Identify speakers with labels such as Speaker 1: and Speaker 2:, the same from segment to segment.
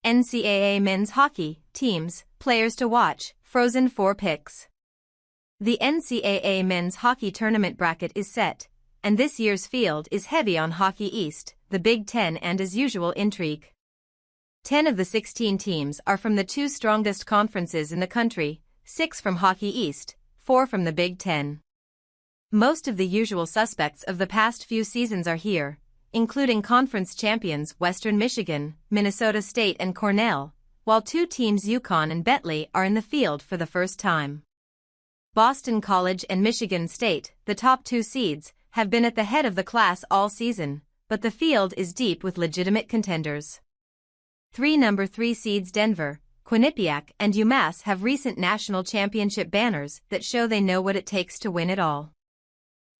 Speaker 1: NCAA men's hockey, teams, players to watch, Frozen 4 picks. The NCAA men's hockey tournament bracket is set, and this year's field is heavy on Hockey East, the Big Ten, and as usual intrigue. 10 of the 16 teams are from the two strongest conferences in the country, 6 from Hockey East, 4 from the Big Ten. Most of the usual suspects of the past few seasons are here, including conference champions Western Michigan, Minnesota State and Cornell, while two teams UConn and Bentley are in the field for the first time. Boston College and Michigan State, the top two seeds, have been at the head of the class all season, but the field is deep with legitimate contenders. Number 3 seeds Denver, Quinnipiac and UMass have recent national championship banners that show they know what it takes to win it all.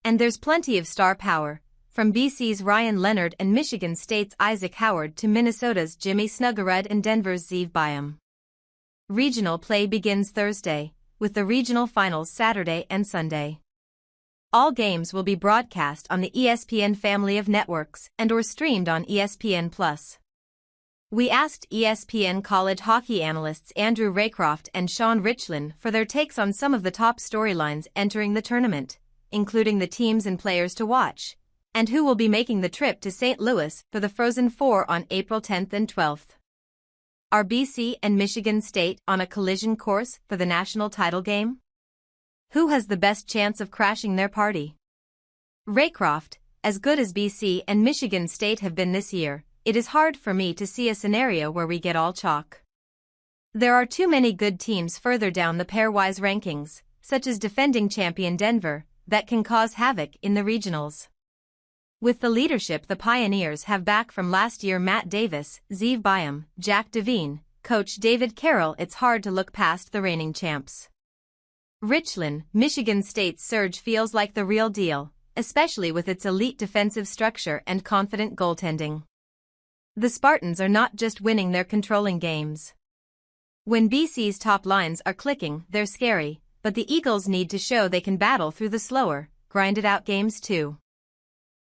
Speaker 1: And there's plenty of star power, from BC's Ryan Leonard and Michigan State's Isaac Howard to Minnesota's Jimmy Snuggerud and Denver's Zeev Byam. Regional play begins Thursday, with the regional finals Saturday and Sunday. All games will be broadcast on the ESPN family of networks and/or streamed on ESPN+. We asked ESPN college hockey analysts Andrew Raycroft and Sean Richland for their takes on some of the top storylines entering the tournament, including the teams and players to watch, and who will be making the trip to St. Louis for the Frozen 4 on April 10th and 12th. Are BC and Michigan State on a collision course for the national title game? Who has the best chance of crashing their party? Raycroft, as good as BC and Michigan State have been this year, it is hard for me to see a scenario where we get all chalk. There are too many good teams further down the pairwise rankings, such as defending champion Denver, that can cause havoc in the regionals. With the leadership the Pioneers have back from last year Matt Davis, Zeev Byam, Jack Devine, coach David Carroll, it's hard to look past the reigning champs. Richland, Michigan State's surge feels like the real deal, especially with its elite defensive structure and confident goaltending. The Spartans are not just winning, they're controlling games. When BC's top lines are clicking, they're scary, but the Eagles need to show they can battle through the slower, grinded-out games too.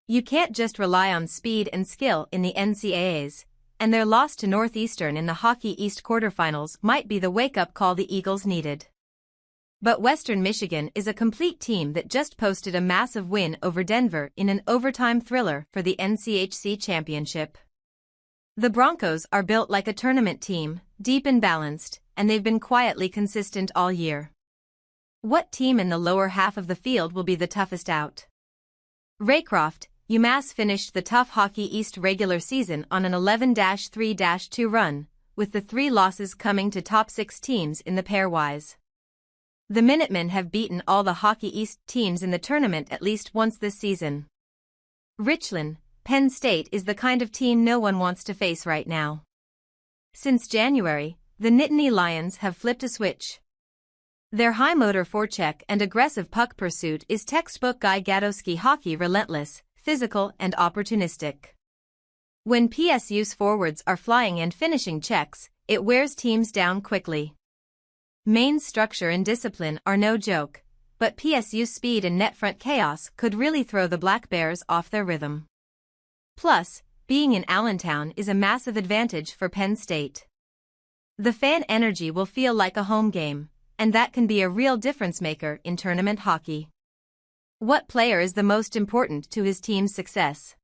Speaker 1: You can't just rely on speed and skill in the NCAAs, and their loss to Northeastern in the Hockey East quarterfinals might be the wake-up call the Eagles needed. But Western Michigan is a complete team that just posted a massive win over Denver in an overtime thriller for the NCHC championship. The Broncos are built like a tournament team, deep and balanced, and they've been quietly consistent all year. What team in the lower half of the field will be the toughest out? Raycroft, UMass finished the tough Hockey East regular season on an 11-3-2 run, with the 3 losses coming to top 6 teams in the pairwise. The Minutemen have beaten all the Hockey East teams in the tournament at least once this season. Richland, Penn State is the kind of team no one wants to face right now. Since January, the Nittany Lions have flipped a switch. Their high-motor forecheck and aggressive puck pursuit is textbook Guy Gadowski hockey, relentless, physical and opportunistic. When PSU's forwards are flying and finishing checks, it wears teams down quickly. Maine's structure and discipline are no joke, but PSU's speed and net front chaos could really throw the Black Bears off their rhythm. Plus, being in Allentown is a massive advantage for Penn State. The fan energy will feel like a home game, and that can be a real difference-maker in tournament hockey. What player is the most important to his team's success?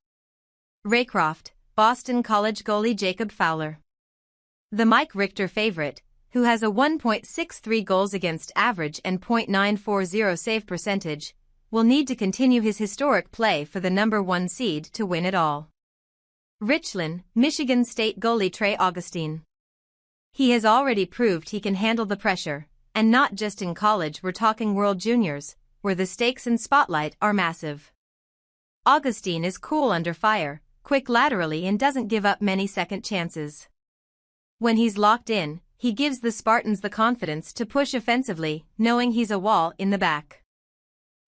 Speaker 1: Raycroft, Boston College goalie Jacob Fowler. The Mike Richter favorite, who has a 1.63 goals against average and .940 save percentage, will need to continue his historic play for the number 1 seed to win it all. Richland, Michigan State goalie Trey Augustine. He has already proved he can handle the pressure, and not just in college, we're talking World Juniors, where the stakes and spotlight are massive. Augustine is cool under fire, quick laterally and doesn't give up many second chances. When he's locked in, he gives the Spartans the confidence to push offensively, knowing he's a wall in the back.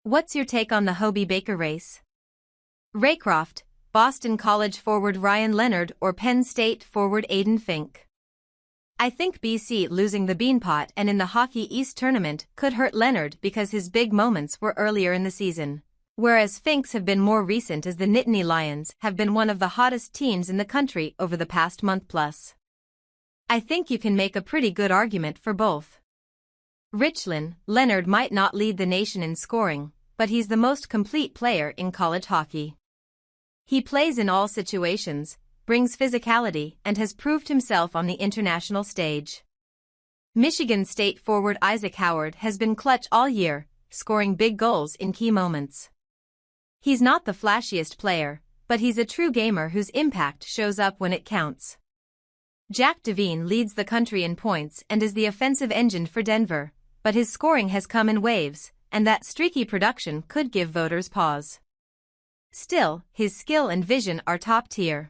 Speaker 1: What's your take on the Hobey Baker race? Raycroft, Boston College forward Ryan Leonard or Penn State forward Aiden Fink? I think BC losing the Beanpot and in the Hockey East tournament could hurt Leonard because his big moments were earlier in the season, whereas Finks have been more recent as the Nittany Lions have been one of the hottest teams in the country over the past month plus. I think you can make a pretty good argument for both. Richland, Leonard might not lead the nation in scoring, but he's the most complete player in college hockey. He plays in all situations, brings physicality, and has proved himself on the international stage. Michigan State forward Isaac Howard has been clutch all year, scoring big goals in key moments. He's not the flashiest player, but he's a true gamer whose impact shows up when it counts. Jack Devine leads the country in points and is the offensive engine for Denver, but his scoring has come in waves, and that streaky production could give voters pause. Still, his skill and vision are top tier.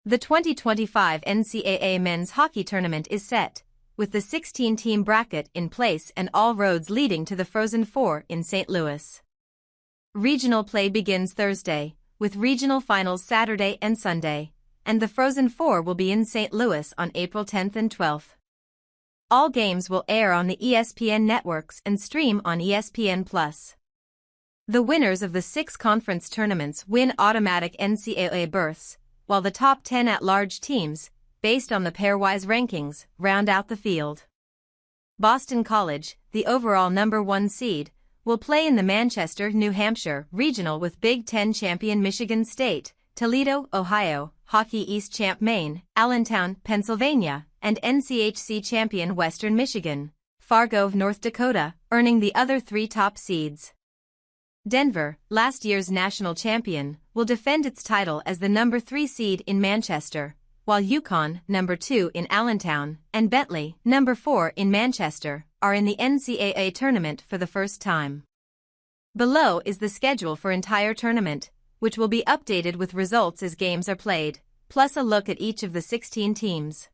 Speaker 1: The 2025 NCAA men's hockey tournament is set, with the 16-team bracket in place and all roads leading to the Frozen Four in St. Louis. Regional play begins Thursday, with regional finals Saturday and Sunday, and the Frozen Four will be in St. Louis on April 10th and 12th. All games will air on the ESPN networks and stream on ESPN+. The winners of the 6 conference tournaments win automatic NCAA berths, while the top 10 at-large teams, based on the pairwise rankings, round out the field. Boston College, the overall number 1 seed, will play in the Manchester, New Hampshire regional with Big Ten champion Michigan State, Toledo, Ohio, Hockey East champ Maine, Allentown, Pennsylvania, and NCHC champion Western Michigan, Fargo, North Dakota, earning the other 3 top seeds. Denver, last year's national champion, will defend its title as the number 3 seed in Manchester, while UConn, number 2 in Allentown, and Bentley, number 4 in Manchester, are in the NCAA tournament for the first time. Below is the schedule for entire tournament, which will be updated with results as games are played, plus a look at each of the 16 teams.